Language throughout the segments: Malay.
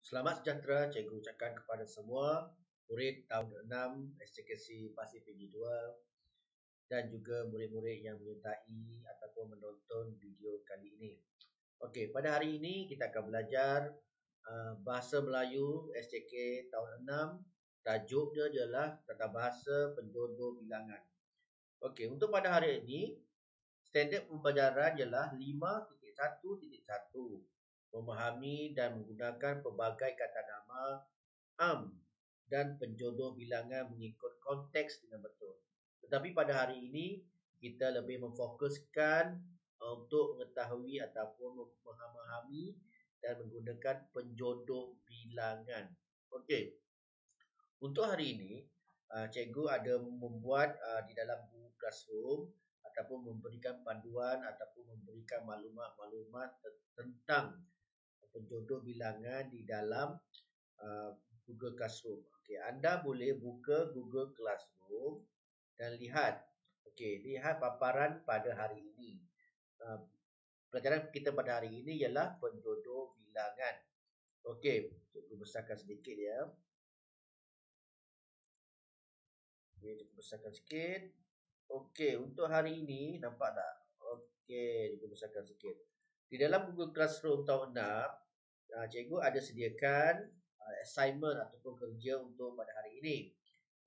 Selamat sejahtera cikgu ucapkan kepada semua murid tahun 6 STKC Pasir Pigi 2 dan juga murid-murid yang menyertai ataupun menonton video kali ini. Okey, pada hari ini kita akan belajar Bahasa Melayu STK tahun 6. Tajuknya adalah Tata Bahasa Penjodoh Bilangan. Okey, untuk pada hari ini standard pembelajaran ialah 5.1.1. Memahami dan menggunakan pelbagai kata nama dan penjodoh bilangan mengikut konteks dengan betul. Tetapi pada hari ini kita lebih memfokuskan untuk mengetahui ataupun memahami dan menggunakan penjodoh bilangan. Okey. Untuk hari ini cikgu ada membuat di dalam Google Classroom ataupun memberikan panduan ataupun memberikan maklumat-maklumat tentang penjodoh bilangan di dalam Google Classroom. Okey, anda boleh buka Google Classroom dan lihat. Okey, lihat paparan pada hari ini. Pelajaran kita pada hari ini ialah penjodoh bilangan. Okey, cikgu besarkan sedikit ya. Okey, cikgu besarkan sikit. Okey, untuk hari ini nampak tak? Okey, cikgu besarkan sikit. Di dalam Google Classroom tahun 6, cikgu ada sediakan assignment ataupun kerja untuk pada hari ini.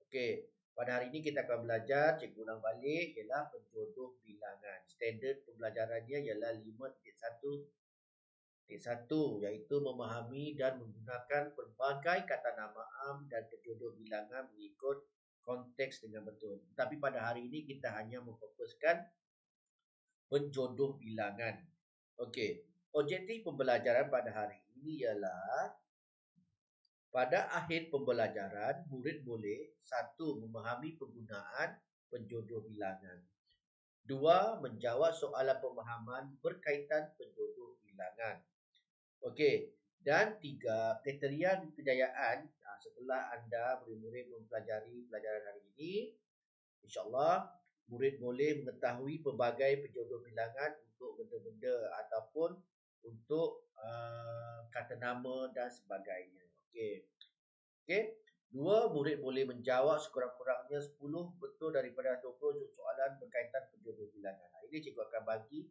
Okey, pada hari ini kita akan belajar, cikgu ulang balik, ialah penjodoh bilangan. Standard pembelajarannya ialah 5.1.1, iaitu memahami dan menggunakan pelbagai kata nama dan penjodoh bilangan mengikut konteks dengan betul. Tapi pada hari ini kita hanya memfokuskan penjodoh bilangan. Okey, objektif pembelajaran pada hari ini ialah pada akhir pembelajaran, murid boleh 1. Memahami penggunaan penjodoh bilangan. 2. Menjawab soalan pemahaman berkaitan penjodoh bilangan. Okey, dan 3. Kriteria kejayaan setelah anda murid-murid mempelajari pelajaran hari ini. InsyaAllah, murid boleh mengetahui pelbagai penjodoh bilangan untuk benda-benda ataupun untuk kata nama dan sebagainya. Okey. 2. Murid boleh menjawab sekurang-kurangnya 10 betul daripada 20 soalan berkaitan penjodoh bilangan. Ini cikgu akan bagi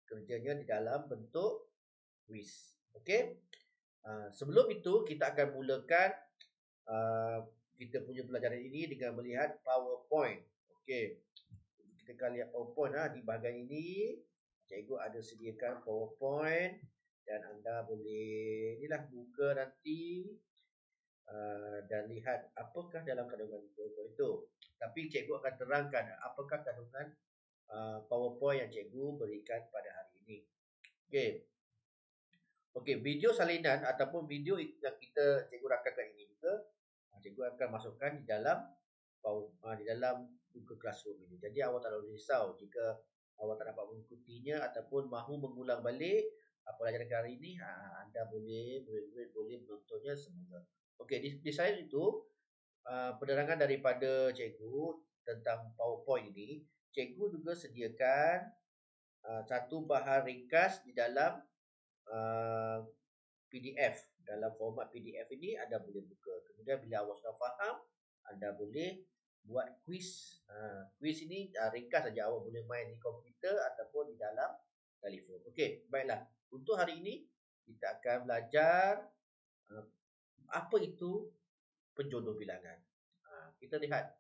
kerjanya di dalam bentuk quiz. Okey. Sebelum itu kita akan mulakan kita punya pelajaran ini dengan melihat PowerPoint. Okey. Kita akan lihat PowerPoint di bahagian ini. Cikgu ada sediakan PowerPoint dan anda boleh buka nanti dan lihat apakah dalam kandungan PowerPoint itu. Tapi cikgu akan terangkan apakah kandungan PowerPoint yang cikgu berikan pada hari ini. Okey. Okey, video salinan ataupun video yang kita cikgu rakamkan ini juga cikgu akan masukkan di dalam Google Classroom ini. Jadi awak tak perlu risau jika awak tak dapat mengikutinya ataupun mahu mengulang balik pelajaran hari ini, anda boleh menontonnya semula. Okey, di slide itu penerangan daripada cikgu tentang PowerPoint ini, cikgu juga sediakan satu bahan ringkas di dalam PDF. Dalam format PDF ini anda boleh buka. Kemudian bila awak sudah faham, anda boleh buat quiz. Quiz ini ringkas saja, awak boleh main di komputer ataupun di dalam telefon. Okey, baiklah. Untuk hari ini kita akan belajar apa itu penjodoh bilangan. Kita lihat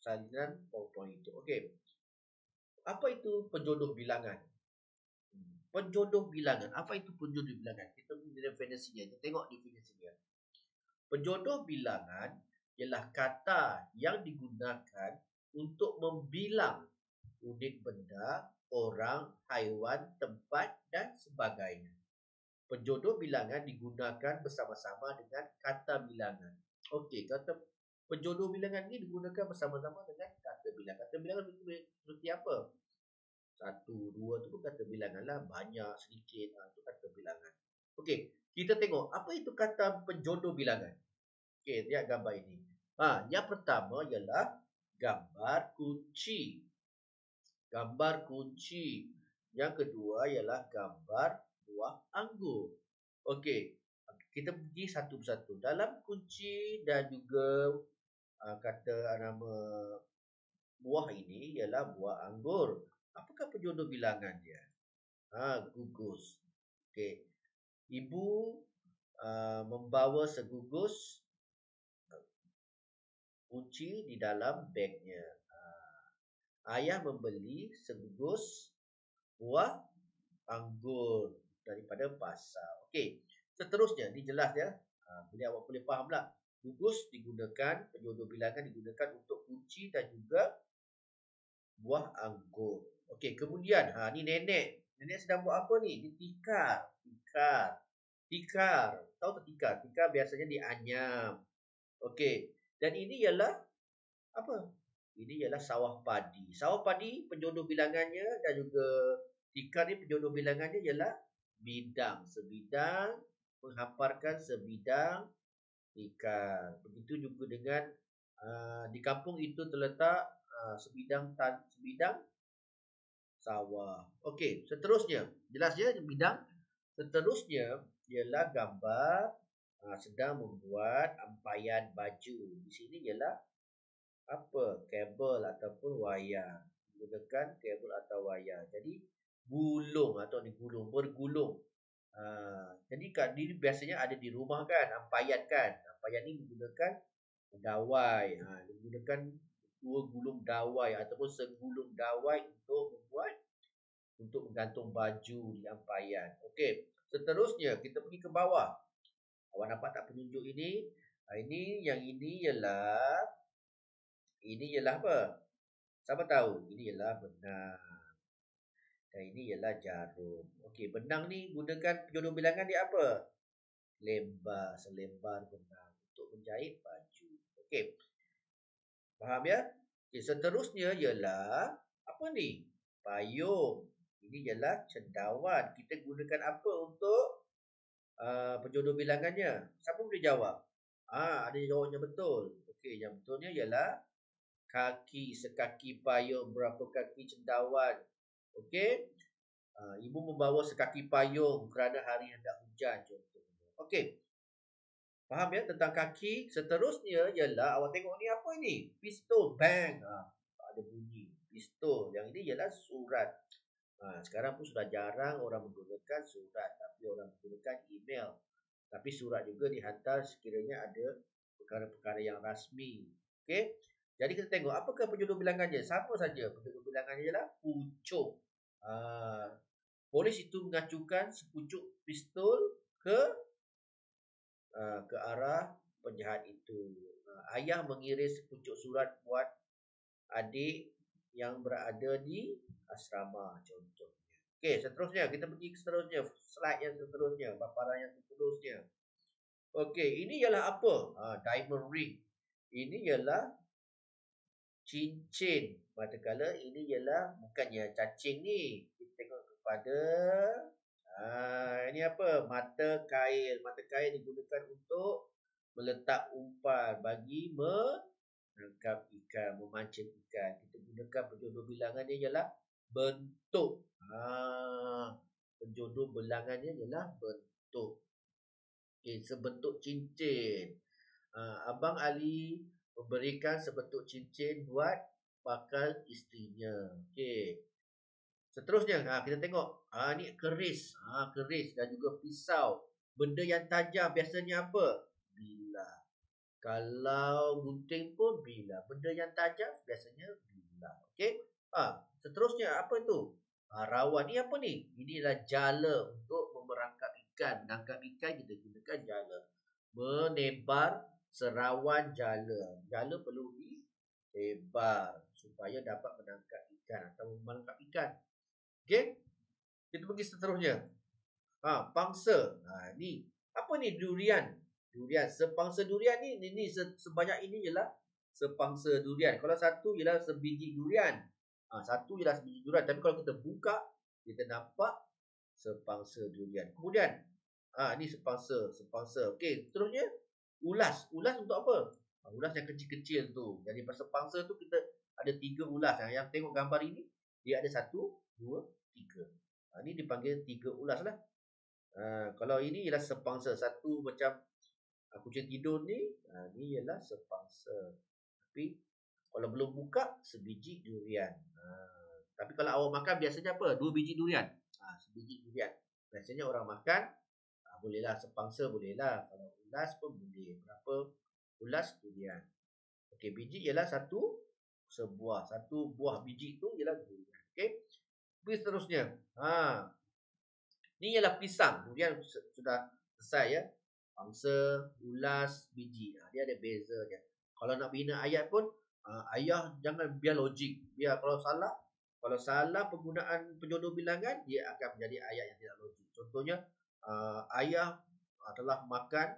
salinan PowerPoint itu. Okey. Apa itu penjodoh bilangan? Penjodoh bilangan. Apa itu penjodoh bilangan? Kita definisinya. Kita tengok definisinya. Penjodoh bilangan ialah kata yang digunakan untuk membilang unit benda, orang, haiwan, tempat dan sebagainya. Penjodoh bilangan digunakan bersama-sama dengan kata bilangan. Okey, kata penjodoh bilangan ini digunakan bersama-sama dengan kata bilangan. Kata bilangan seperti apa? 1, 2 tu pun kata bilangan lah. Banyak, sedikit, itu kata bilangan. Okey, kita tengok apa itu kata penjodoh bilangan. Okey, lihat gambar ini. Yang pertama ialah gambar kunci. Gambar kunci. Yang kedua ialah gambar buah anggur. Okey, kita pergi satu persatu. Dalam kunci dan juga kata nama buah ini ialah buah anggur. Apakah penjodoh bilangan dia? Gugus. Okey. Ibu membawa segugus kunci di dalam bagnya. Ayah membeli segugus buah anggur daripada pasar. Okey. Seterusnya, ni jelas ya. Awak boleh faham tak? Gugus digunakan, penjodoh bilangan digunakan untuk kunci dan juga buah anggur. Okey, kemudian ni nenek. Nenek sedang buat apa ni? Dia tikar. Tikar. Tahu tak tikar? Tikar biasanya dianyam. Okey. Dan ini ialah apa? Ini ialah sawah padi. Sawah padi penjodoh bilangannya dan juga tikar ni penjodoh bilangannya ialah bidang. Sebidang menghamparkan sebidang tikar. Begitu juga dengan di kampung itu terletak sebidang sawah. Okey, seterusnya. Jelas ya bidang. Seterusnya ialah gambar sedang membuat ampaian baju. Di sini ialah apa? Kabel ataupun wayar. Gunakan kabel atau wayar. Jadi gulung atau digulung, bergulung. Jadi ini biasanya ada di rumah kan, ampaian kan. Ampaian ni menggunakan dawai. Menggunakan 2 gulung dawai ataupun segulung dawai untuk menggantung baju di ampaian. Okey, seterusnya kita pergi ke bawah. Awak nampak tak penunjuk ini? Ini ialah apa? Siapa tahu? Ini ialah benang. Dan ini ialah jarum. Okey, benang ni gunakan penjodoh bilangan dia apa? Selembar benang untuk menjahit baju. Okey. Faham ya? Okey, seterusnya ialah apa ni? Payung. Ini ialah cendawan. Kita gunakan apa untuk penjodoh bilangannya? Siapa boleh jawab? Ada jawabnya betul. Okey, yang betulnya ialah kaki. Sekaki payung, berapa kaki cendawan. Okey. Ibu membawa sekaki payung kerana hari hendak hujan contohnya. Okey. Faham ya tentang kaki? Seterusnya ialah awak tengok ni apa ini? Pistol, bang. Ada bunyi. Pistol. Yang ini ialah surat. Sekarang pun sudah jarang orang menggunakan surat, tapi orang menggunakan email. Tapi surat juga dihantar sekiranya ada perkara-perkara yang rasmi. Okey. Jadi kita tengok apakah penjodoh bilangannya? Sama saja. Penjodoh bilangannya ialah pucuk. Polis itu mengacukan sepucuk pistol ke arah penjahat itu. Ayah mengirim sepucuk surat buat adik yang berada di asrama contohnya. Okey, seterusnya kita pergi ke seterusnya, slide yang seterusnya, paparan yang seterusnya. Okey, ini ialah apa? Diamond ring. Ini ialah cincin. Manakala ini ialah bukannya cacing ni. Kita tengok kepada ini apa? Mata kail. Mata kail digunakan untuk meletak umpan bagi menangkap ikan, memancing ikan. Kita gunakan penjodoh bilangannya ialah bentuk. Penjodoh bilangannya ialah bentuk. Okay, sebentuk cincin. Abang Ali memberikan sebentuk cincin buat bakal isterinya. Okey. Seterusnya kita tengok. Ni keris. Keris dan juga pisau. Benda yang tajam biasanya apa? Bilah. Kalau gunting pun bilah. Benda yang tajam biasanya bilah. Okey. Seterusnya apa itu? Rawan. Ni apa ni? Inilah jala untuk memerangkap ikan. Menangkap ikan kita gunakan jala. Menebar serawan jala. Jala perlu dilebar supaya dapat menangkap ikan atau menangkap ikan. Okey. Kita pergi seterusnya. Pangsa. Ni apa ni? Durian. Sepangsa durian ni sebanyak ini ialah sepangsa durian. Kalau satu ialah sebiji durian. Satu ialah sebiji durian. Tapi kalau kita buka, kita nampak sepangsa durian. Kemudian, ni sepangsa. Okey, seterusnya ulas. Ulas untuk apa? Ulas yang kecil-kecil tu. Jadi sepangsa tu kita ada 3 ulas. Yang tengok gambar ini, dia ada 1, 2, 3. Ini dipanggil 3 ulas lah. Kalau ini ialah sepangsa. Satu macam kucing tidur ni, ni ialah sepangsa. Tapi kalau belum buka, sebiji durian. Tapi kalau awak makan biasanya apa? 2 biji durian. Sebiji durian. Biasanya orang makan, bolehlah sepangsa bolehlah. Kalau ulas pun boleh. Berapa ulas durian. Okey, biji ialah sebuah. Satu buah biji tu ialah durian. Okey. Pergi seterusnya. Ni ialah pisang. Durian sudah selesai ya. Pangsa, ulas, biji. Dia ada beza je. Kalau nak bina ayat pun, ayah jangan biar logik. Biar kalau salah penggunaan penjodoh bilangan, dia akan menjadi ayat yang tidak logik. Contohnya, ayah telah makan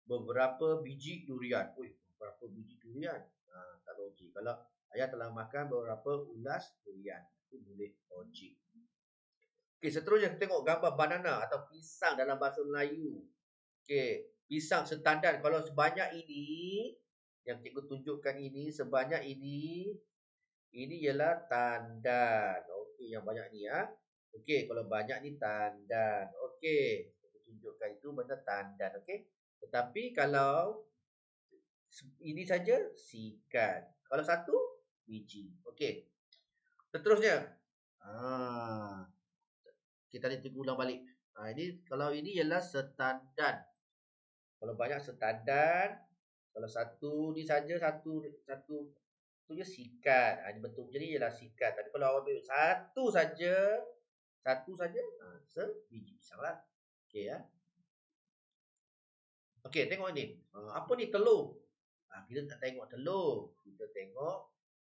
beberapa biji durian. Beberapa biji durian. Tak logik. Kalau ayah telah makan beberapa ulas durian, itu boleh logik. Okey, seterusnya kita tengok gambar banana atau pisang dalam bahasa Melayu. Okey, pisang standard kalau sebanyak ini yang cikgu tunjukkan ini, sebanyak ini ialah tandan. Okey, yang banyak ni ya. Okey, kalau banyak ni tandan. Okey, cikgu tunjukkan itu benda tandan, okey. Tetapi kalau ini saja sikat. Kalau satu biji. Okey. Seterusnya. Kita ni cikgu ulang balik. Ini kalau ini ialah setandan. Kalau banyak setandan, kalau satu ni saja satu tu je sikat. Ini bentuk macam ni ialah sikat. Tapi kalau awak ambil satu saja sebiji pisang lah. Okey ya. Okey, tengok ni. Apa ni telur? Kita tak tengok telur. Kita tengok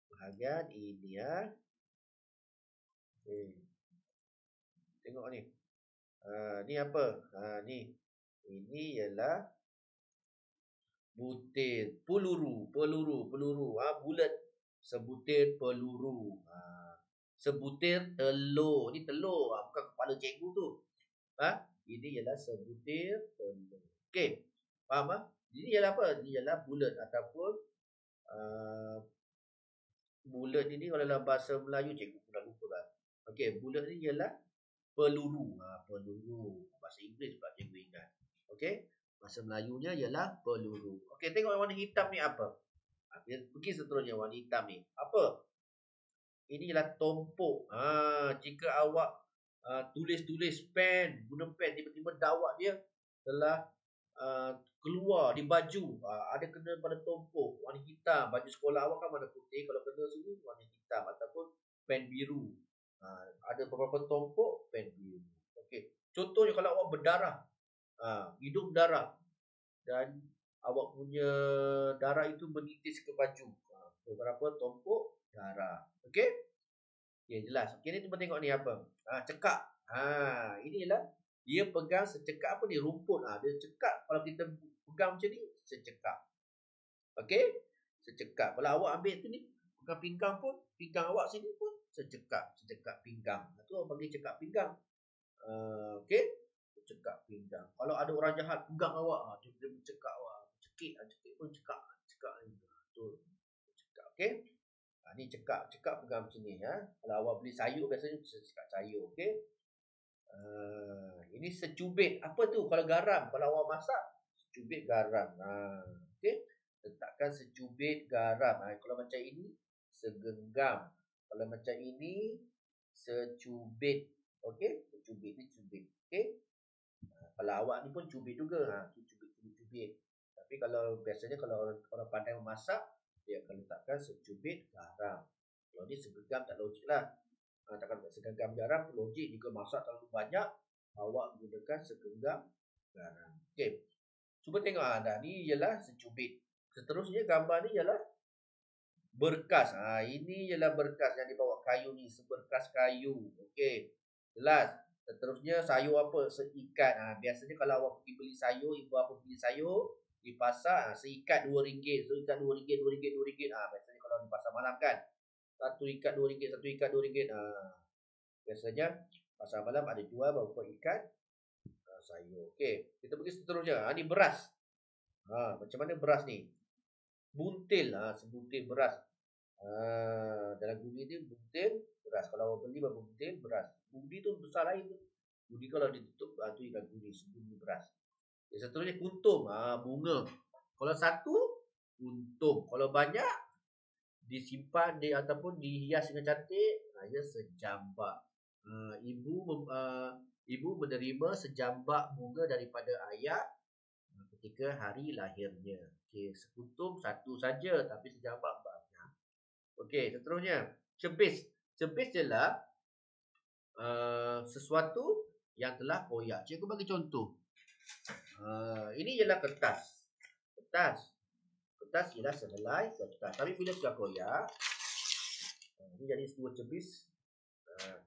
bahagian ini ya. Okey. Tengok ni. Ni apa? Ni. Ini ialah butir peluru. Bulat. Sebutir peluru. Sebutir telur. Ni telur. Bukan kepala cikgu tu. Ini ialah sebutir telur. Okey. Faham? Ini ialah apa? Ini ialah bulat ataupun bulat ini kalau dalam bahasa Melayu cikgu pun dah lupa lah. Okey, bulat ni ialah peluru. Peluru. Bahasa Inggeris pula cikgu ingat. Okey. Bahasa Melayunya ialah peluru. Okey, tengok warna hitam ni apa? Pergi seterusnya warna hitam ni. Apa? Ini ialah tompok. Jika awak tulis-tulis pen, guna pen, tiba-tiba dawak dia telah keluar di baju. Ada kena pada tompok. Warna hitam. Baju sekolah awak kan warna putih. Kalau kena sini warna hitam ataupun pen biru. Ada beberapa tompok pen biru. Okey. Contohnya kalau awak berdarah. Hidung darah. Dan awak punya darah itu menitis ke baju. Beberapa tompok darah. Okey? Okey, jelas. Okey, ni cuba tengok ni apa. Cekak. Ini ialah dia pegang secekak apa ni? Rumput. Dia cekak. Kalau kita pegang macam ni, secekak. Okey? Secekak. Kalau awak ambil tu ni, pegang pinggang pun, pinggang awak sini pun secekak. Secekak pinggang. Itu orang panggil cekak pinggang. Okey? Cekak pinggang. Kalau ada orang jahat pegang awak, dia mencekak awak. Cekik pun cekak. Cekak ni. Betul. Cekak. Okey? Ni cekak pegang macam ni ya. Kalau awak beli sayur biasanya cekak sayur, okey? Ini secubit. Apa tu? Kalau garam, kalau awak masak, secubit garam. Okey? Letakkan secubit garam. Kalau macam ini, segenggam. Kalau macam ini, secubit. Okey? Secubit ni cubit. Okey? Kalau awak ni pun cubit juga. Cubit. Tapi kalau biasanya kalau orang pandai memasak, dia akan letakkan secubit garam. Kalau ni segenggam tak logik lah. Takkan segenggam garam logik. Jika masak terlalu banyak, awak gunakan segenggam garam. Okey. Cuba tengok ni ialah secubit. Seterusnya gambar ni ialah berkas. Ini ialah berkas yang dibawa kayu ni. Seberkas kayu. Okey. Jelas. Seterusnya sayur apa? Seikat. Biasanya kalau awak pergi beli sayur, ibu apa beli sayur di pasar, seikat RM2. Seikat RM2. Biasanya kalau di pasar malam kan. Satu ikat RM2. Biasanya pasar malam ada jual beberapa ikat sayur. Okey, kita pergi seterusnya. Ni beras. Macam mana beras ni? Buntil. Sebuntil beras. Dalam bumi ni buntil beras. Kalau awak beli berapa buntil beras. Bumi tu besar lain tu. Guni kalau ditutup, tu ikan guni, guni beras. Yang seterusnya kuntum, bunga. Kalau satu, kuntum. Kalau banyak, disimpan ataupun dihias dengan cantik, ia sejambak. Ibu menerima sejambak bunga daripada ayah ketika hari lahirnya. Okey, sekuntum satu saja tapi sejambak banyak. Okey, seterusnya cebis. Cebis ialah sesuatu yang telah koyak. Cikgu bagi contoh. Ini ialah kertas. Kertas ialah sehelai kertas. Tapi bila sudah koyak, ini jadi sebuah cebis.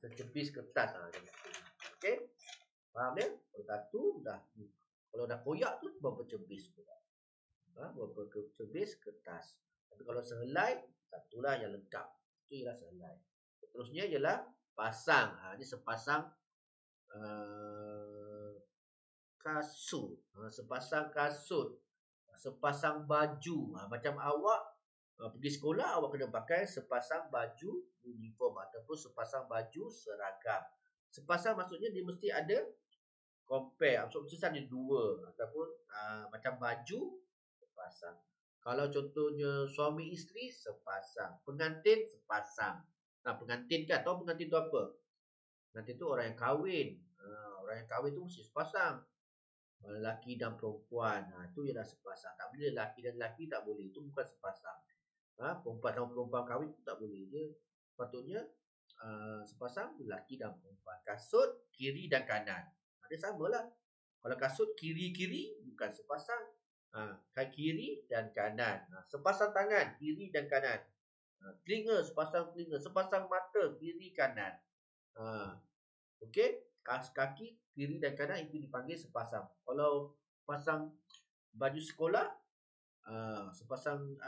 Secebis kertas. Okey. Faham ya? Kalau satu dah. Kalau dah koyak tu berapa cebis pula. Berapa cebis kertas. Tapi kalau sehelai, satulah yang lengkap. Itu ialah sehelai. Seterusnya ialah pasang. Ini sepasang kasut. Sepasang kasut. Sepasang baju. Macam awak pergi sekolah, awak kena pakai sepasang baju uniform ataupun sepasang baju seragam. Sepasang maksudnya dia mesti ada compare. Maksudnya ada dua ataupun macam baju sepasang. Kalau contohnya suami isteri sepasang, pengantin sepasang. Pengantin kan, tahu pengantin tu apa? Pengantin tu orang yang kahwin. Orang yang kahwin tu mesti sepasang. Lelaki dan perempuan, itu ialah sepasang. Tak boleh lelaki dan lelaki, tak boleh. Itu bukan sepasang. Perempuan sama perempuan kahwin itu tak boleh. Dia patutnya sepasang lelaki dan perempuan. Kasut kiri dan kanan. Dia samalah. Kalau kasut kiri-kiri bukan sepasang. Kiri dan kanan. Sepasang tangan kiri dan kanan. Telinga sepasang telinga, sepasang mata kiri kanan. Okey, kaki kiri dan kanan itu dipanggil sepasang. Kalau pasang baju sekolah, sepasang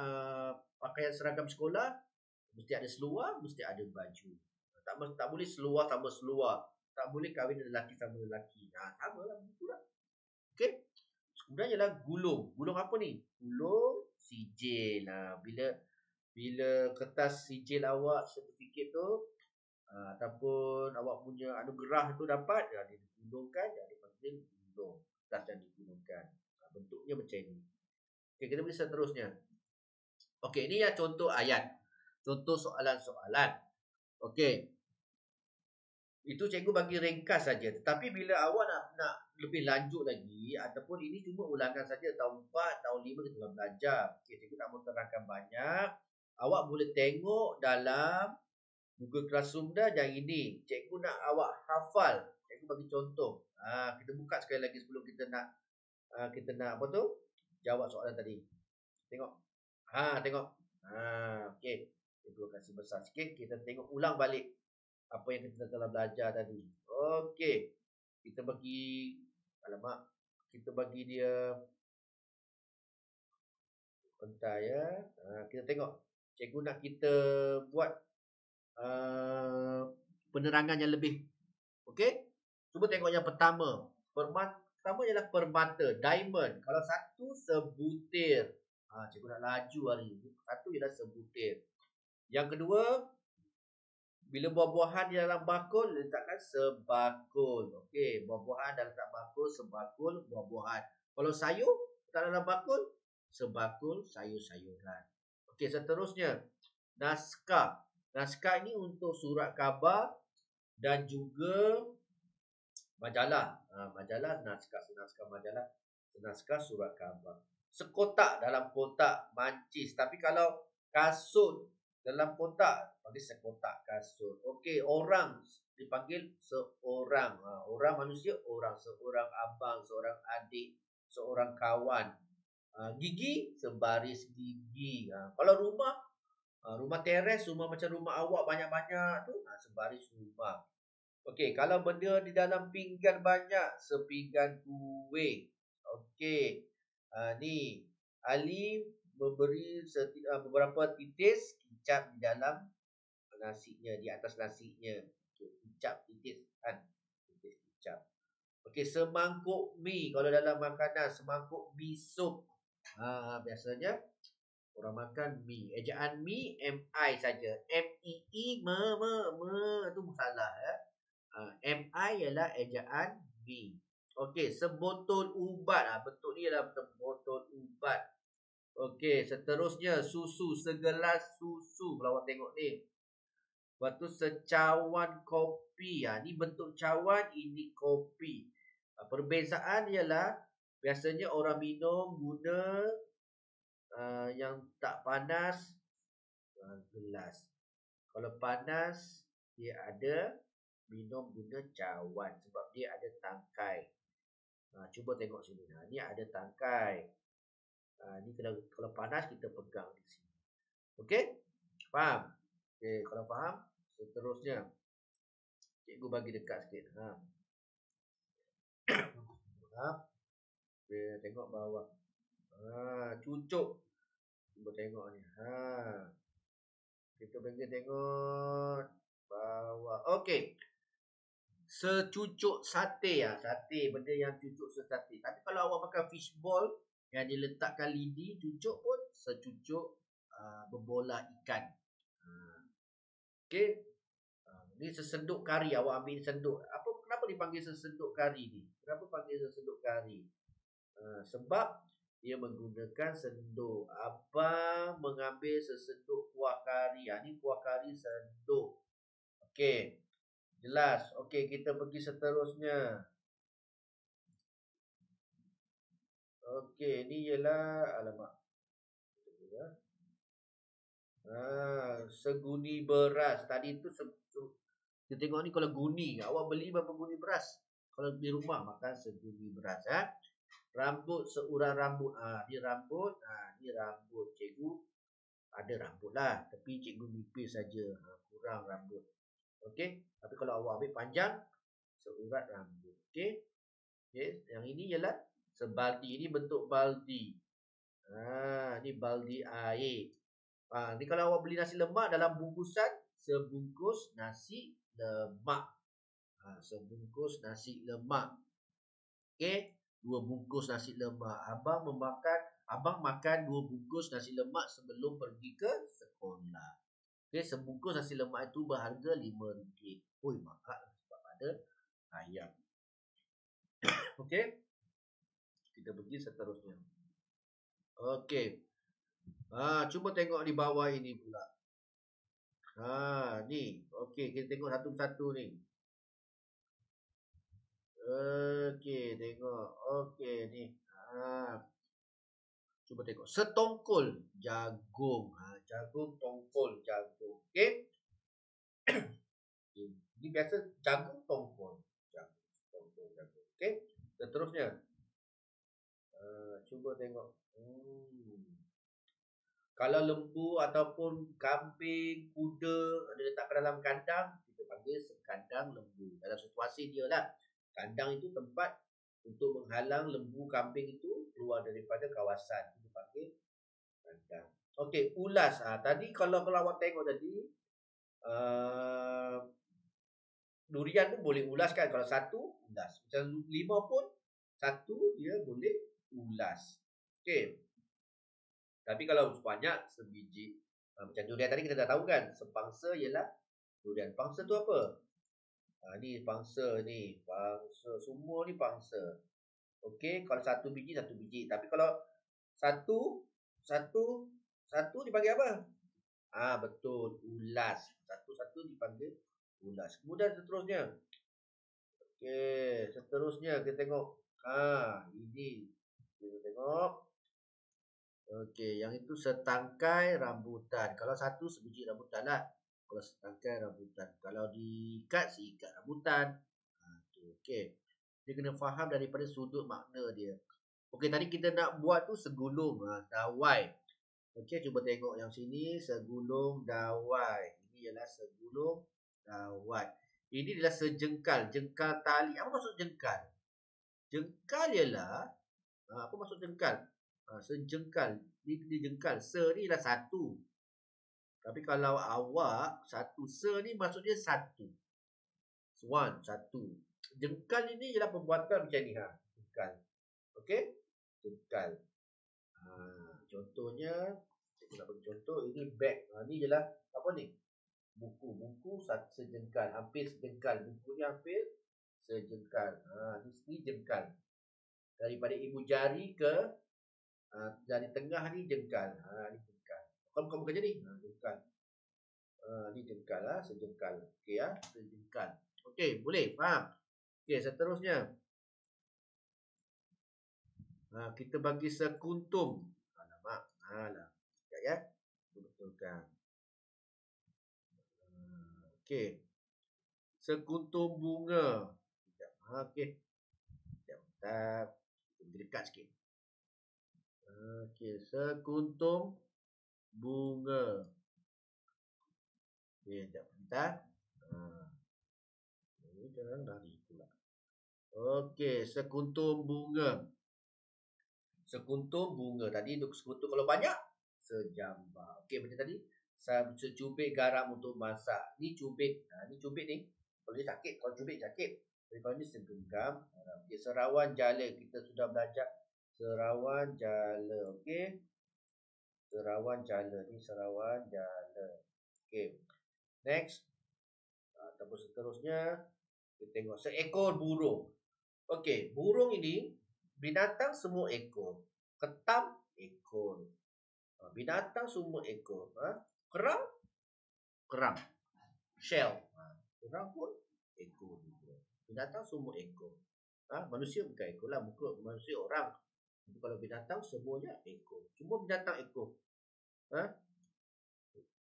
pakaian seragam sekolah, mesti ada seluar, mesti ada baju. Tak boleh seluar sama seluar. Tak boleh kahwin lelaki sama lelaki. Sama lah begitulah. Okey. Kemudian ialah gulung. Gulung apa ni? Gulung sijil. Bila kertas sijil awak, sertifikat tu, ataupun awak punya anugerah tu dapat, dia digulungkan, dia dipanggil gulung. Kertas yang digulungkan. Bentuknya macam ni. Okey, kita pergi seterusnya. Okey, ini ya contoh ayat. Contoh soalan-soalan. Okey. Itu cikgu bagi ringkas saja. Tetapi bila awak nak lebih lanjut lagi, ataupun ini cuma ulangan saja tahun 4, tahun 5 kita dah belajar. Okey, cikgu tak mau terangkan banyak. Awak boleh tengok dalam Google Classroom dah yang ini. Cikgu nak awak hafal. Cikgu bagi contoh. Kita buka sekali lagi sebelum kita nak apa tu? Jawab soalan tadi. Tengok. Tengok. Okey. Cikgu kasih besar sikit. Kita tengok ulang balik apa yang kita telah belajar tadi. Okey. Kita bagi dia bentar ya. Kita tengok. Cikgu nak kita buat penerangan yang lebih. Okey? Cuba tengok yang pertama. Pertama ialah permata, diamond. Kalau satu sebutir. Cikgu nak laju hari ini. Satu ialah sebutir. Yang kedua, bila buah-buahan di dalam bakul, letakkan sebakul. Okey, buah-buahan dalam bakul, sebakul buah-buahan. Kalau sayur, letak dalam bakul, sebakul sayur-sayuran. Okey, seterusnya, naskah. Naskah ini untuk surat khabar dan juga majalah. Majalah, naskah majalah, naskah surat khabar. Sekotak dalam kotak mancis. Tapi kalau kasut dalam kotak, panggil sekotak kasut. Okey, orang dipanggil seorang. Orang manusia, orang. Seorang abang, seorang adik, seorang kawan. Gigi, sebaris gigi. Kalau rumah, rumah teres, rumah macam rumah awak banyak-banyak tu, sebaris rumah. Okey, kalau benda di dalam pinggan banyak, sepinggan kuih. Okey. Ni Ali memberi beberapa titis kicap di dalam nasinya, di atas nasinya. Okey, kicap titis kan. Titis kicap. Okey, semangkuk mi. Kalau dalam makanan, semangkuk mi sup. Biasanya orang makan mi. Ejaan mi, M-I saja. M-E-E, me, tu salah ya. MI ialah ejaan mi. Okey, sebotol ubat. Bentuk ni ialah sebotol ubat. Okey, seterusnya susu, segelas susu. Kalau awak tengok ni. Lepas tu secawan kopi. Ni bentuk cawan, ini kopi. Perbezaan ialah biasanya orang minum guna yang tak panas gelas. Kalau panas dia ada minum guna cawan sebab dia ada tangkai. Cuba tengok sini. Ni ada tangkai. Ni kalau panas kita pegang di sini. Okey? Faham? Okey, kalau faham, seterusnya cikgu bagi dekat sikit. Okey, tengok bawah. Cucuk. Cuba tengok ni. Kita bagi tengok bawah. Okey. Secucuk sate. Sate, benda yang cucuk sate. Tapi kalau awak makan fishball yang diletakkan lidi, cucuk pun secucuk berbola ikan. Okey. Ni sesenduk kari. Awak ambil senduk. Kenapa dipanggil sesenduk kari ni? Kenapa panggil sesenduk kari? Sebab dia menggunakan senduk. Abang mengambil sesenduk kuah kari. Ni kuah kari senduk. Okey. Jelas. Okey, kita pergi seterusnya. Okey, ni ialah alamak. Seguni beras. Tadi tu kita tengok ni kalau guni. Awak beli berapa guni beras? Kalau di rumah makan seguni beras. Rambut, seurai rambut. Ni rambut. Ni rambut. Cikgu ada rambut lah. Tapi cikgu nipis saja. Kurang rambut. Okey. Tapi kalau awak ambil panjang, seurat rambut. Okey. Yang ini ialah sebaldi. Ini bentuk baldi. Ni baldi air. Ni kalau awak beli nasi lemak dalam bungkusan, sebungkus nasi lemak. Sebungkus nasi lemak. Okey. 2 bungkus nasi lemak. Abang makan 2 bungkus nasi lemak sebelum pergi ke sekolah. Okey, sebungkus nasi lemak itu berharga RM5. Mahal sebab ada ayam. Okey. Kita pergi seterusnya. Okey. Cuba tengok di bawah ini pula. Ni. Okey, kita tengok satu-satu ni. Okey, tengok. Okey, ni. Cuba tengok. Setongkol jagung. Jagung, tongkol jagung. Okey. Ini biasa jagung tongkol. Jagung, tongkol jagung. Okey. Seterusnya. Cuba tengok. Kalau lembu ataupun kambing, kuda ada letakkan dalam kandang, kita panggil sekandang lembu. Dalam situasi dia lah. Kandang itu tempat untuk menghalang lembu, kambing itu keluar daripada kawasan. Kita panggil kandang. Okey, ulas. Tadi kalau awak tengok tadi, durian pun boleh ulas kan. Kalau satu, ulas. Macam 5 pun, satu dia boleh ulas. Okey. Tapi kalau banyak, sebiji. Macam durian tadi kita dah tahu kan. Sepangsa ialah durian. Pangsa tu apa? Ni pangsa ni. Pangsa. Semua ni pangsa. Okey. Kalau satu biji, satu biji. Tapi kalau satu dipanggil apa? Betul. Ulas. Satu-satu dipanggil ulas. Kemudian seterusnya. Okey. Seterusnya kita tengok. Ini. Kita tengok. Okey, yang itu setangkai rambutan. Kalau satu sebiji rambutan lah. Kalau setangkai rambutan. Kalau diikat, seikat rambutan. Okey. Dia kena faham daripada sudut makna dia. Okey, tadi kita nak buat tu segulung dawai. Okey, cuba tengok yang sini. Segulung dawai. Ini ialah segulung dawai. Ini adalah sejengkal. Jengkal tali. Apa maksud jengkal? Jengkal ialah. Apa maksud jengkal? Sejengkal. Ni jengkal. Se ni lah satu. Tapi kalau awak satu, se ni maksudnya satu. One, satu. Jengkal ini ialah pembuatan macam ni. Jengkal. Okey? Jengkal. Contohnya, kita nak bagi contoh. Ini bag. Ni ialah apa ni? Buku sejengkal, hampir sejengkal. Buku ni hampir sejengkal. Ni jengkal. Daripada ibu jari ke jari tengah ni jengkal. Ni jengkal. Bukan kerja ni. Jengkal. Ni jengkal lah, sejengkal. Okey ya, sejengkal. Okey, boleh faham? Okey, seterusnya. Kita bagi sekuntum. Alamak. Sekejap ya. Betulkan. Okey. Sekuntum bunga. Okey. Sekejap. Dekat sikit. Okey. Sekuntum bunga. Okey. Sekejap. Ini jangan lari pula. Okey. Sekuntum bunga. Sekuntum bunga. Tadi sekuntum kalau banyak. Sejambar. Okey. Macam tadi. Secubit garam untuk masak. Ni cubit. Ni cubit ni. Kalau dia sakit. Kalau cubit sakit. Jadi kalau ni segenggam. Okay, serawan jala. Kita sudah belajar. Serawan jala. Okey. Serawan jala. Ni serawan jala. Okey. Next. Ataupun seterusnya. Kita tengok. Seekor burung. Okey. Burung ini. Binatang semua ekor. Ketam ekor. Binatang semua ekor. Kerang. Shell. Kerang pun ekor juga. Binatang semua ekor. Manusia bukan ekor lah. Manusia orang. Tapi kalau binatang semuanya ekor. Semua binatang ekor.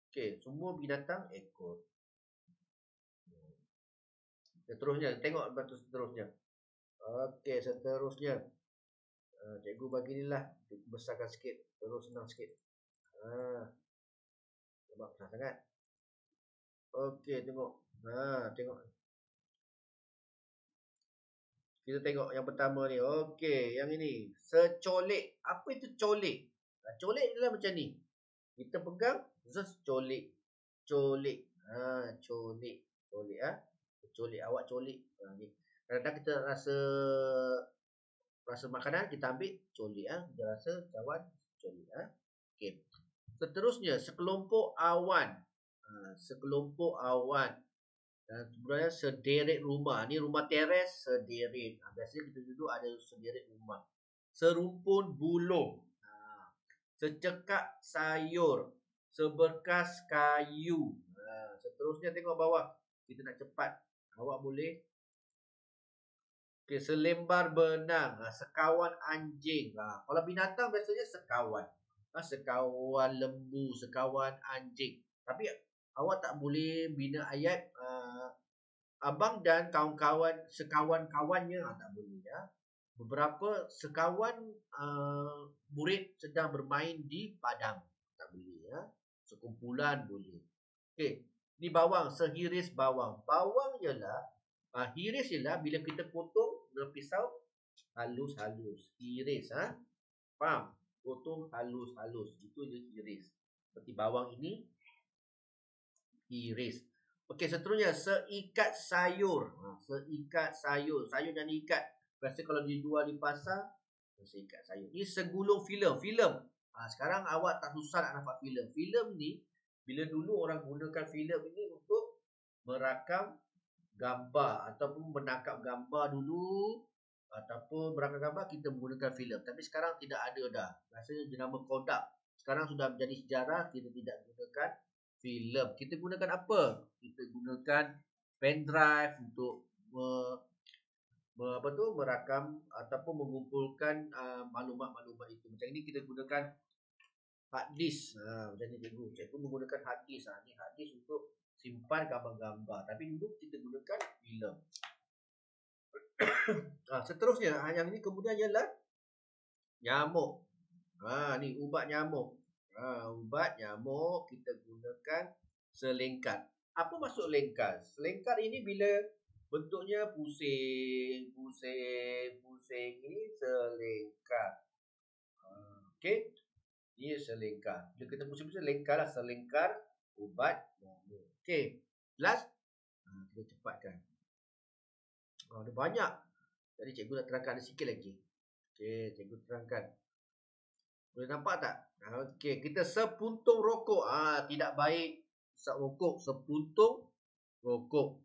Okey. Semua binatang ekor. Seterusnya. Tengok batu seterusnya. Okey. Seterusnya. Cikgu bagi ni lah. Besarkan sikit. Terus senang sikit. Nampak besar sangat. Okey, tengok. Tengok. Kita tengok yang pertama ni. Okey, yang ini. Secolek. Apa itu colek? Colek adalah macam ni. Kita pegang. Just colek. Colek. Colek. Colek. Colek. Awak colek. Ni. Kadang-kadang kita rasa makanan, kita ambil colek. Kita rasa cawan colek. Okey. Seterusnya, sekelompok awan. Sekelompok awan. Dan sebenarnya sederet rumah. Ni rumah teres sederet. Biasanya kita duduk ada sederet rumah. Serumpun buluh. Secekak sayur. Seberkas kayu. Seterusnya tengok bawah. Kita nak cepat. Awak boleh. Okay, selembar benang. Sekawan anjing. Kalau binatang biasanya sekawan. Sekawan lembu. Sekawan anjing. Tapi awak tak boleh bina ayat abang dan kawan-kawan, sekawan-kawannya. Tak boleh ya. Beberapa sekawan murid sedang bermain di padang. Tak boleh ya. Sekumpulan boleh. Okey. Ni bawang. Sehiris bawang. Bawang ialah hiris ialah bila kita potong dengan pisau halus-halus. Hiris. Faham? Potong halus-halus. Itu je hiris. Seperti bawang ini. Hiris. Okey, seterusnya. Seikat sayur. Seikat sayur. Sayur jangan diikat. Biasa kalau dijual di pasar. Seikat sayur. Ini segulung filem. Filem. Sekarang awak tak susah nak nampak filem. Filem ni. Bila dulu orang gunakan filem ini untuk merakam gambar ataupun menangkap gambar dulu ataupun merakam gambar, kita menggunakan filem. Tapi sekarang tidak ada dah. Rasanya jenama Kodak. Sekarang sudah menjadi sejarah, kita tidak gunakan filem. Kita gunakan apa? Kita gunakan pendrive untuk merakam ataupun mengumpulkan maklumat-maklumat itu. Macam ini kita gunakan hard disk. Macam ni cikgu menggunakan hard disk. Ni hard disk untuk simpan gambar-gambar. Tapi dulu kita gunakan filem. Seterusnya, yang ini kemudian ialah nyamuk. Ni ubat nyamuk. Ubat nyamuk kita gunakan selengkat. Apa maksud lengkar? Selengkar ini bila bentuknya pusing ini selengkar. Okey. Ini selengkar. Bila kita pusing-pusing lengkar lah. Selengkar ubat nyamuk. Okey. Jelas? Kita cepatkan. Ada banyak. Jadi cikgu nak terangkan ada sikit lagi. Okey, cikgu terangkan. Boleh nampak tak? Okey, kita sepuntung rokok. Tidak baik Asap rokok, sepuntung rokok.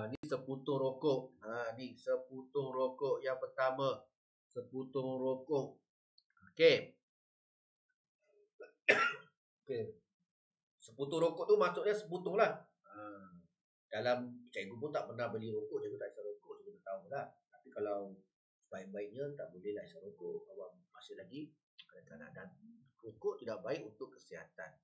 Ni sepuntung rokok. Ni sepuntung rokok yang pertama. Sepuntung rokok. Okey. Okey. Sepuntung rokok tu maksudnya sepuntung lah. Dalam cikgu pun tak pernah beli rokok, cikgu tak isap rokok, cikgu tak tahu lah. Tapi kalau baik-baiknya tak boleh lah isap rokok. Awak masih lagi kanak-kanak, dan rokok tidak baik untuk kesihatan.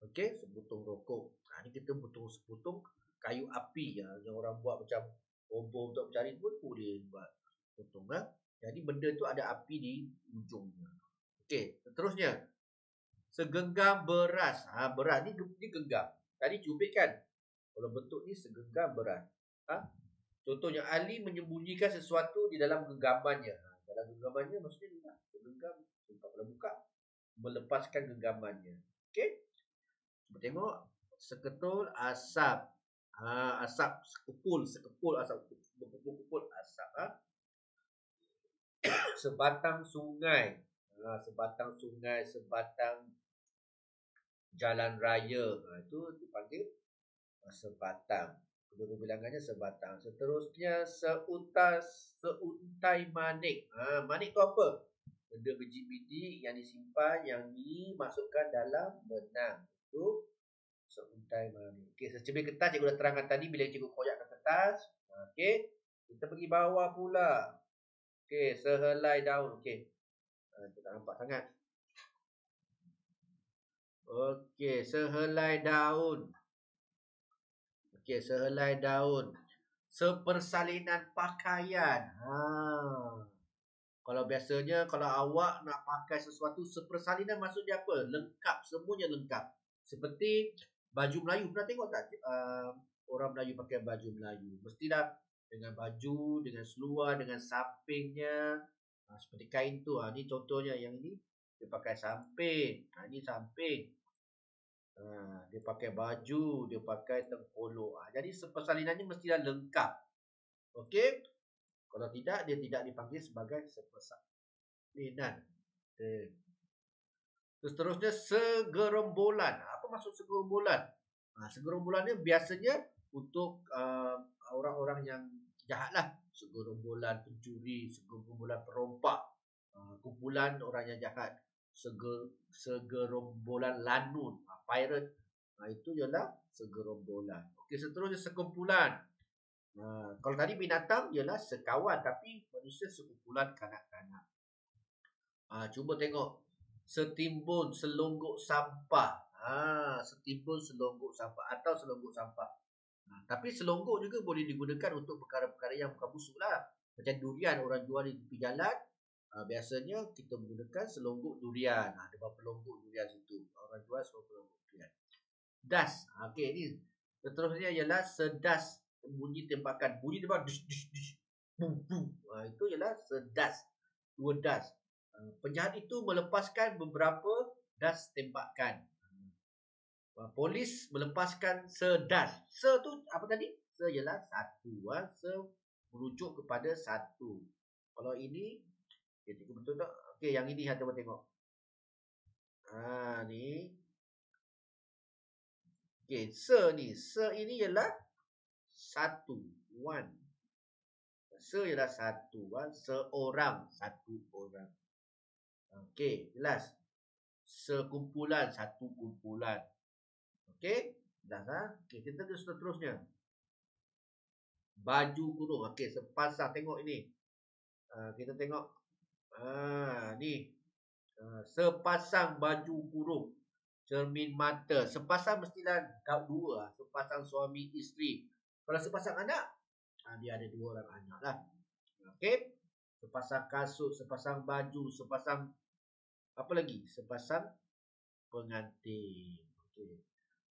Okey, sepuntung rokok. Ni kita butuh sepuntung kayu api yang orang buat macam bom untuk mencari pun boleh buat sepuntung lah. Jadi benda tu ada api di ujungnya. Okey, seterusnya. Segenggam beras. Beras ni genggam. Tadi cubit kan? Kalau bentuk ni segenggam beras. Contohnya, Ali menyembunyikan sesuatu di dalam genggamannya. Dalam genggamannya maksudnya ni lah. Genggam. Kalau buka, melepaskan genggamannya. Okey? Cuba tengok. Seketul asap. Asap. Sekepul asap. Berkumpul asap. Sebatang sungai. Sebatang sungai. Sebatang jalan raya. Itu dipanggil sebatang. Kedua bilangannya sebatang. Seterusnya seuntai manik. Manik tu apa? Benda biji-biji yang disimpan, yang dimasukkan dalam benang. Itu seuntai manik. Okey, secebir kertas cikgu dah terangkan tadi bila cikgu koyakkan kertas. Okey, kita pergi bawah pula. Okey, sehelai daun. Okey. Kita tak nampak sangat. Okey, sehelai daun. Okey, sehelai daun. Sepersalinan pakaian. Kalau biasanya kalau awak nak pakai sesuatu, sepersalinan maksudnya apa? Lengkap, semuanya lengkap. Seperti baju Melayu. Pernah tengok tak orang Melayu pakai baju Melayu? Mestilah dengan baju, dengan seluar, dengan sampingnya. Seperti kain tu. Ni contohnya yang ini. Dia pakai samping. Ni samping. Dia pakai baju, dia pakai tengkolok. Jadi sepersalinannya mestilah lengkap. Okey? Kalau tidak, dia tidak dipanggil sebagai sepersalinan. Okay. Seterusnya, segerombolan. Apa maksud segerombolan? Segerombolan ni biasanya untuk orang-orang yang jahat lah. Segerombolan pencuri, segerombolan perompak, kumpulan orang yang jahat. Segerombolan lanun, pirate. Itu ialah segerombolan. Okey, seterusnya sekumpulan. Kalau tadi binatang ialah sekawan, tapi manusia sekumpulan kanak-kanak. Cuba tengok. Setimbun selongguk sampah. Setimbun selongguk sampah atau selongguk sampah. Tapi selongguk juga boleh digunakan untuk perkara-perkara yang bukan busuk lah. Macam durian orang jual di tepi jalan. Biasanya kita menggunakan selongguk durian. Ada beberapa selongguk durian situ. Orang jual selongguk durian. Das. Okey, ni. Seterusnya ialah sedas. Bunyi tembakan. Bunyi tembakan. Dish, dish, dish. Boom, boom. Itu ialah sedas. 2 das. Penjahat itu melepaskan beberapa das tembakan. Polis melepaskan sedas. Se tu apa tadi? Se ialah satu. Se merujuk kepada satu. Kalau ini, betul tak? Okey, yang ini kita tengok. Ni. Okey, se ni. Se ini ialah satu. One. Se ialah satu. Seorang. Satu orang. Okey, jelas. Sekumpulan. Satu kumpulan. Okey, jelas. Okey, kita ke seterusnya. Baju kurung. Okey, sepasang. Tengok ini. Kita tengok. Ni. Sepasang baju kurung. Cermin mata. Sepasang mestilah dua. Sepasang suami isteri. Kalau sepasang anak, dia ada 2 orang anak lah. Okey. Sepasang kasut, sepasang baju, sepasang apa lagi? Sepasang pengantin. Okey.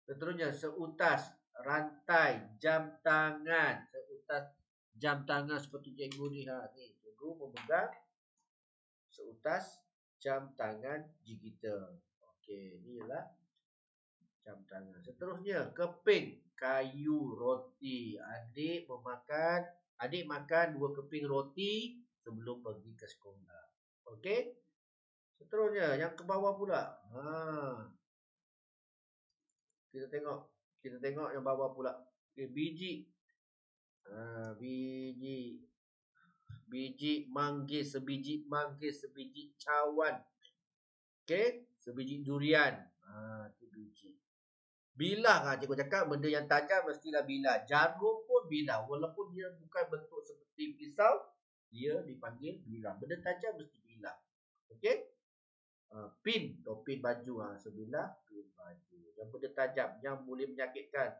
Seterusnya, seutas rantai jam tangan. Seutas jam tangan seperti cikgu ni. Ni cikgu memegang seutas jam tangan digital. Okey, ni ialah jam tangan. Seterusnya, keping kayu roti. Adik makan 2 keping roti sebelum pergi ke sekolah. Okey. Seterusnya, yang ke bawah pula. Kita tengok yang bawah pula. Okay, biji. Biji. Biji manggis, sebiji manggis, sebiji cawan. Okey, sebiji durian. Tu biji. Bilah, cikgu cakap benda yang tajam mestilah bilah. Jarum pun bilah. Walaupun dia bukan bentuk seperti pisau, dia dipanggil bilah. Benda tajam mesti bilah. Okey? Pin, topin baju. Sebilah, pin baju. Yang benda tajam, yang boleh menyakitkan.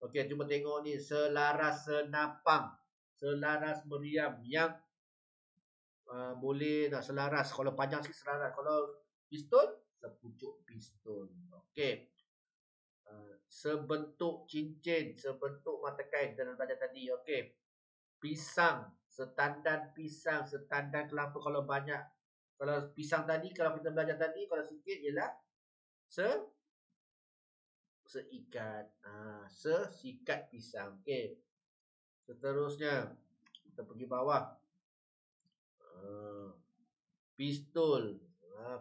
Okey, cuba tengok ni. Selaras senapang. Selaras meriam. Yang boleh nak selaras. Kalau panjang sikit selaras. Kalau pistol, sepucuk pistol. Okey. Sebentuk cincin, sebentuk mata kain. Kita dah belajar tadi. Okey. Pisang, setandan pisang, setandan kelapa. Kalau banyak, kalau pisang tadi, kalau kita belajar tadi, kalau sikit ialah seikat. Sesikat pisang. Okey. Seterusnya, kita pergi bawah. Pistol.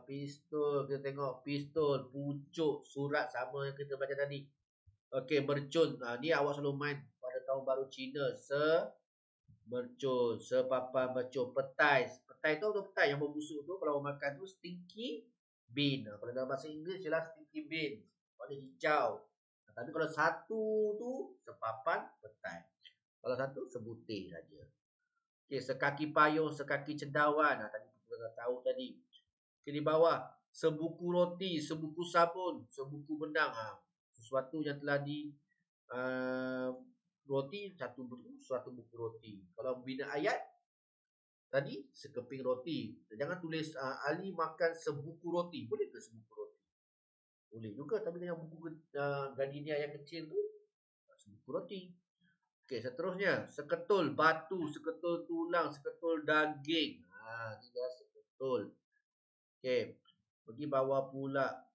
Pistol. Kita tengok pistol, pucuk, surat sama yang kita belajar tadi. Okey, mercun. Ni awak selalu main pada tahun baru Cina. Mercun, sepapan mercun, petai. Petai tu apa petai yang membusuk tu kalau orang makan tu stinky bean. Kalau dalam bahasa Inggeris ialah stinky bean. Warna hijau. Tapi kalau satu tu sepapan petai. Kalau satu sebutir saja. Okey, sekaki payung, sekaki cendawan. Tadi kita dah tahu tadi. Okey, di bawah sebuku roti, sebuku sabun, sebuku benang. Sesuatu yang telah di roti, satu buku roti. Kalau bina ayat tadi sekeping roti. Jangan tulis Ali makan sebuku roti. Boleh ke sebuku roti? Boleh juga, tapi yang buku gardenia yang kecil tu sebuku roti. Okey, seterusnya seketul batu, seketul tulang, seketul daging. Ni dah seketul. Okey, pergi bawah pula.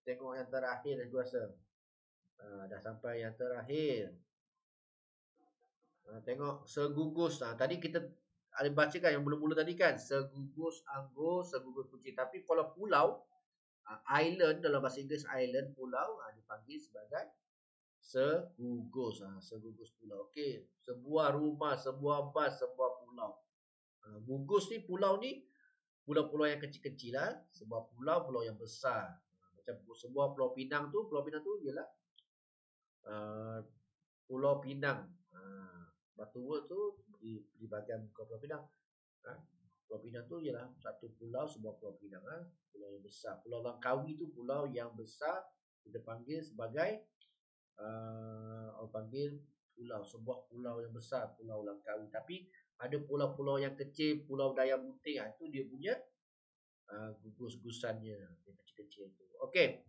Tengok yang terakhir aku rasa. Dah sampai yang terakhir. Tengok segugus. Tadi kita ada bacakan yang mula-mula tadi kan. Segugus anggur, segugus kucing. Tapi kalau pulau, island dalam bahasa Inggeris island, pulau dipanggil sebagai segugus. Segugus pulau. Okey. Sebuah rumah, sebuah bas, sebuah pulau. Gugus ni, pulau ni, pulau-pulau yang kecil-kecil lah. Sebuah pulau yang besar. Macam sebuah Pulau Pinang tu ialah Pulau Pinang. Batu Word tu di bahagian muka Pulau Pinang. Pulau Pinang tu ialah satu pulau, sebuah Pulau Pinang. Pulau yang besar. Pulau Langkawi tu pulau yang besar. Kita panggil sebagai orang panggil pulau, sebuah pulau yang besar, Pulau Langkawi. Tapi ada pulau-pulau yang kecil, Pulau Daya Bunting. Itu dia punya gugus-gusannya yang kecil-kecil tu. Okey.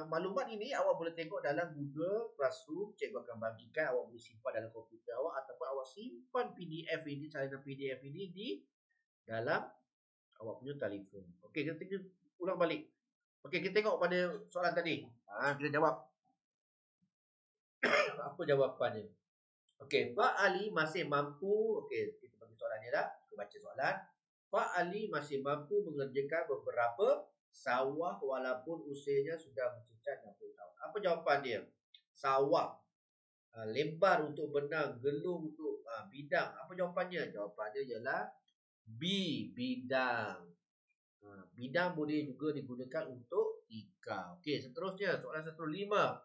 Maklumat ini awak boleh tengok dalam Google Classroom. Cikgu akan bagikan, awak boleh simpan dalam komputer awak ataupun awak simpan PDF ini, salinan PDF ini di dalam awak punya telefon. Okey, kita ulang balik. Okey, kita tengok pada soalan tadi. Kita jawab. Apa jawapannya? Okey, Pak Ali masih mampu. Okey, kita bagi soalannya dah. Kita baca soalan. Pak Ali masih mampu mengerjakan beberapa sawah walaupun usianya sudah mencapai 60 tahun. Apa jawapan dia? Sawah. Lebar untuk benang, gelung untuk bidang. Apa jawapannya? Jawapannya ialah B, bidang. Bidang boleh juga digunakan untuk tikar. Okey, seterusnya soalan 105.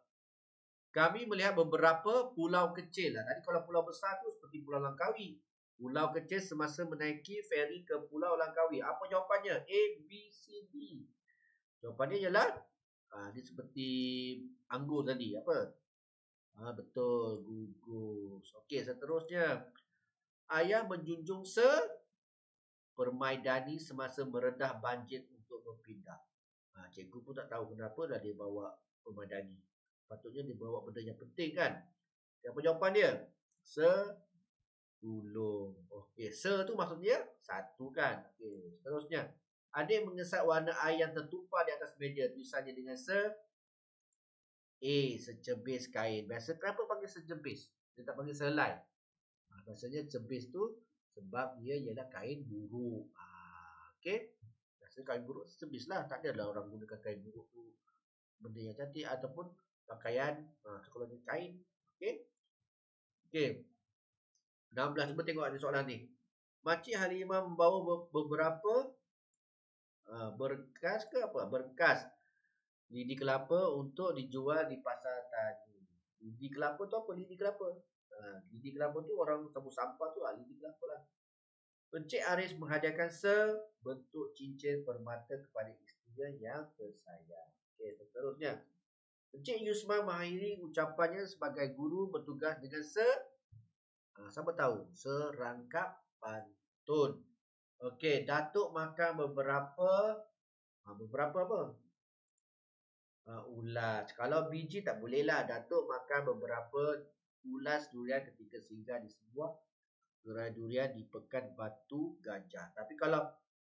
Kami melihat beberapa pulau kecil. Tadi kalau pulau besar tu seperti Pulau Langkawi. Pulau kecil semasa menaiki feri ke Pulau Langkawi. Apa jawapannya? A, B, C, D. Jawapannya ialah dia seperti anggur tadi. Apa? Betul. Gugus. Okey, seterusnya. Ayah menjunjung permaidani semasa meredah banjir untuk berpindah. Cikgu pun tak tahu kenapa dah dia bawa permaidani. Patutnya dia bawa benda yang penting kan. Apa jawapan dia? Setulung. Okey, tu maksudnya satu kan. Okey, seterusnya. Adik mengesat warna air yang tertumpah di atas meja. Tulisannya dengan secebis kain. Biasa kenapa panggil secebis? Dia tak panggil selai. Biasanya cebis tu sebab dia ialah kain buruk. Okey. Biasanya kain buruk secebis lah. Tak adalah orang gunakan kain buruk tu benda yang cantik ataupun pakaian, sekolahnya kain. Okey. Okey. 16, cuba tengok ada soalan ni. Makcik Halimah membawa beberapa berkas ke apa? Berkas lidi kelapa untuk dijual di pasar tani. Lidi kelapa tu apa? Lidi kelapa. Lidi kelapa tu orang sapu sampah tu lidi kelapa lah. Encik Aris menghadiahkan sebentuk cincin permata kepada isterinya yang tersayang. Okey, seterusnya. Encik Yusma mengakhiri ucapannya sebagai guru bertugas dengan siapa tahu? Serangkap pantun. Okey, Datuk makan beberapa apa? Ulas. Kalau biji tak bolehlah. Datuk makan beberapa ulas durian ketika singgah di sebuah gerai durian di Pekan Batu Gajah. Tapi kalau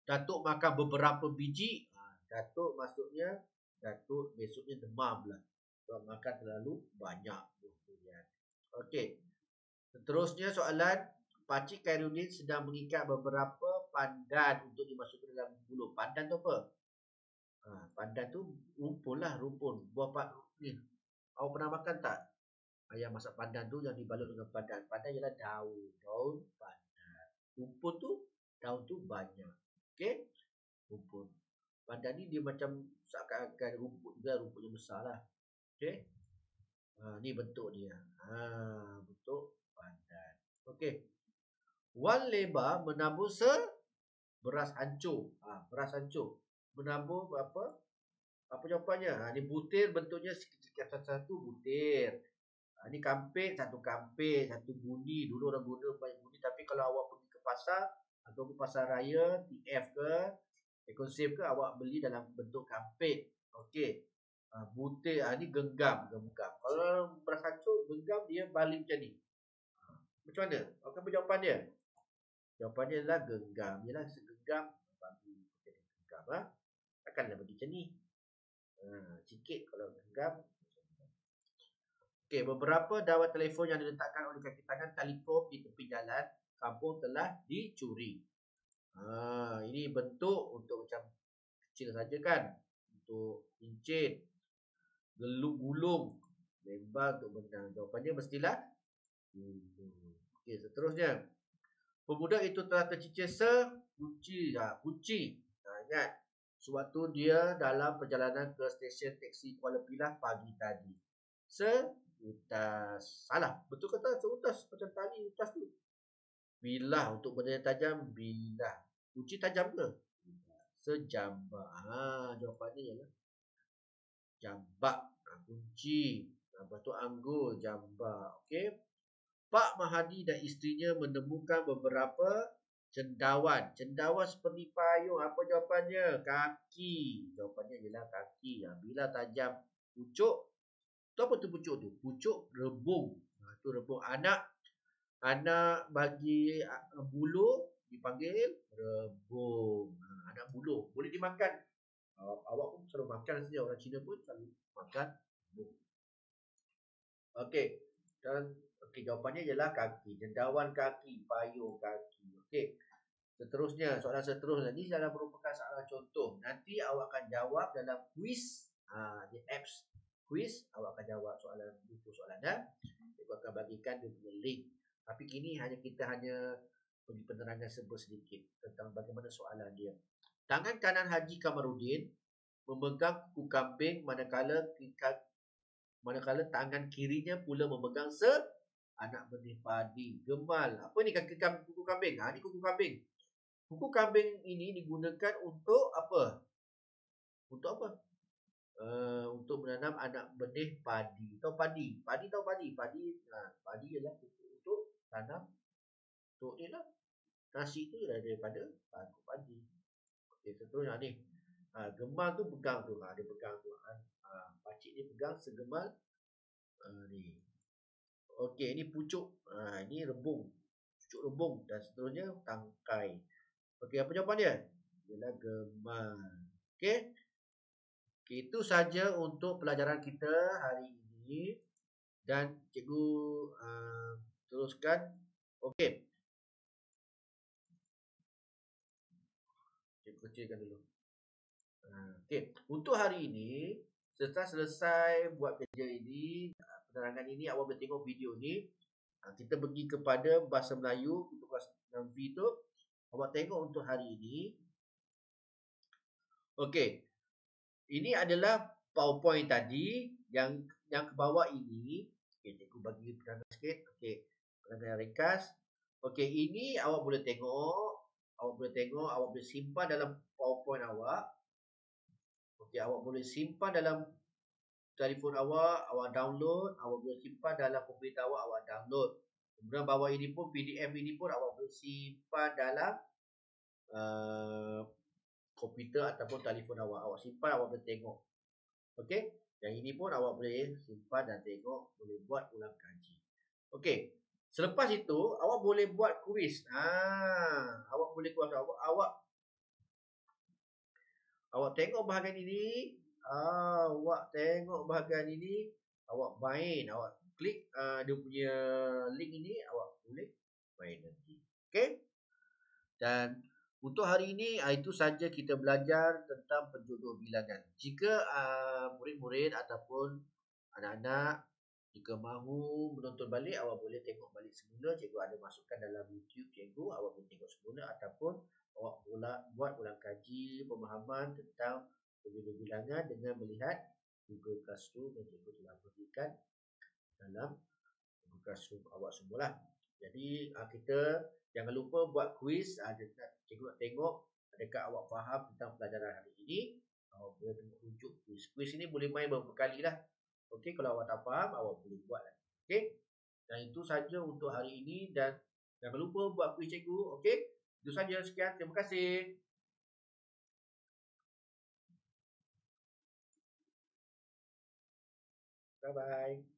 Datuk makan beberapa biji, Datuk maksudnya Datuk besoknya demam lah. Sebab makan terlalu banyak durian. Okey. Seterusnya soalan, Pakcik Khairuddin sedang mengikat beberapa pandan untuk dimasukkan dalam buluh. Pandan tu apa? Pandan tu rumpun lah, rumpun. Buah ni. Awak pernah makan tak? Ayam masak pandan tu yang dibalut dengan pandan. Pandan ialah daun pandan. Rumpun tu, daun tu banyak. Okey? Rumpun. Pandan ni dia macam seakan-akan rumput juga, rumput yang besar lah. Okey? Ni bentuk dia. Bentuk pandan. Okey. Wan Leba menabur beras hancur. Beras hancur. Menabur apa? Apa jawapannya? Ni butir bentuknya satu butir. Ni kampit, satu buni. Dulu orang guna banyak buni. Tapi kalau awak pergi ke pasar atau ke pasar raya, TF ke, Ekonsif ke, awak beli dalam bentuk kampit. Okey. Butir, ni genggam. Kalau beras hancur, genggam dia balik macam ni. Macam mana? Apa jawapan dia? Jawapannya adalah genggam. Ialah segenggam bagi genggam. Takkanlah bagi macam ni. Sikit kalau genggam. Okey, beberapa dawat telefon yang diletakkan oleh kaki tangan telefon di tepi jalan kampung telah dicuri. Ini bentuk untuk macam kecil saja kan. Untuk cincin, gulung, lebar untuk benang. Jawapannya mestilah okey, seterusnya. Pemuda itu telah tercicir kunci. Ingat, sewaktu dia dalam perjalanan ke stesen teksi Kuala Pilah pagi tadi. Seutas. Salah. Betul kata seutas. Macam tali utas tu. Bilah untuk benda yang tajam. Bilah. Kunci tajam ke? Sejambak. Jawapannya ialah jambak. Kunci. Lepas tu anggur. Jambak. Okey. Pak Mahadi dan isterinya menemukan beberapa cendawan. Cendawan seperti payung. Apa jawapannya? Kaki. Jawapannya ialah kaki. Bila tajam pucuk. Tu apa tu pucuk tu? Pucuk rebung. Tu rebung. Anak bagi bulu dipanggil rebung. Anak bulu. Boleh dimakan. Awak pun selalu makan saja. Orang Cina pun selalu makan rebung. Okey. Dan jawapannya ialah kaki. Cendawan kaki. Payung kaki. Okey. Seterusnya. Soalan seterusnya. Ini adalah merupakan soalan contoh. Nanti awak akan jawab dalam kuis. Di apps kuis, awak akan jawab soalan itu soalannya. Saya akan bagikan dia punya link. Tapi kini kita hanya bagi penerangan sedikit tentang bagaimana soalan dia. Tangan kanan Haji Kamarudin memegang kuku kambing manakala tangan kirinya pula memegang anak benih padi. Gemal. Apa ni kuku kambing? Ni kuku kambing. Kuku kambing ini digunakan untuk apa? Untuk apa? Untuk menanam anak benih padi. Tahu padi? Padi tahu padi? Padi ialah untuk tanam. Untuk ni lah. Nasi tu ialah daripada padi. Okey, seterusnya ni. Gemal tu pegang tu. Dia pegang tu. Pakcik ni pegang segemal. Ni. Okey, ni pucuk. Ni rebung. Pucuk rebung. Dan seterusnya tangkai. Okey, apa jawapan dia? Ialah gemal. Okey. Okay, itu saja untuk pelajaran kita hari ini. Dan cikgu teruskan. Okey. Cikgu kecilkan dulu. Okey. Untuk hari ini, Setelah selesai buat kerja ini, penerangan ini, awak boleh tengok video ni. Kita pergi kepada bahasa Melayu untuk kelas 6V tu. Awak tengok untuk hari ini. Okey. Ini adalah PowerPoint tadi yang ke bawah ini. Okey, cikgu bagi penerangan sikit. Okey, penerangan ringkas. Okey, ini awak boleh tengok. Awak boleh simpan dalam PowerPoint awak. Okey, awak boleh simpan dalam telefon awak download, awak boleh simpan dalam komputer awak download. Kemudian bawah ini pun PDF ini pun awak boleh simpan dalam komputer ataupun telefon awak simpan, awak boleh tengok. Okey, yang ini pun awak boleh simpan dan tengok, boleh buat ulang kaji. Okey, selepas itu awak boleh buat kuis. Awak boleh buat awak tengok bahagian ini. Awak tengok bahagian ini, awak main, awak klik dia punya link ini, awak boleh main nanti. Okey? Dan untuk hari ini itu saja kita belajar tentang penjodoh bilangan. Jika murid-murid ataupun anak-anak jika mahu menonton balik, awak boleh tengok balik semula. Cikgu ada masukkan dalam YouTube cikgu, awak boleh tengok semula ataupun awak buat ulang kaji pemahaman tentang penjodoh bilangan dengan melihat Google Classroom yang cikgu telah berikan dalam Google Classroom awak semualah. Jadi kita jangan lupa buat kuis. Cikgu nak tengok adakah awak faham tentang pelajaran hari ini. Awak boleh tengok rujuk kuis. Kuis ini boleh main beberapa kali lah. Okey, kalau awak tak faham, awak boleh buat lagi. Okey. Dan itu saja untuk hari ini dan jangan lupa buat kuis cikgu. Okey. Itu saja. Sekian. Terima kasih. Bye-bye.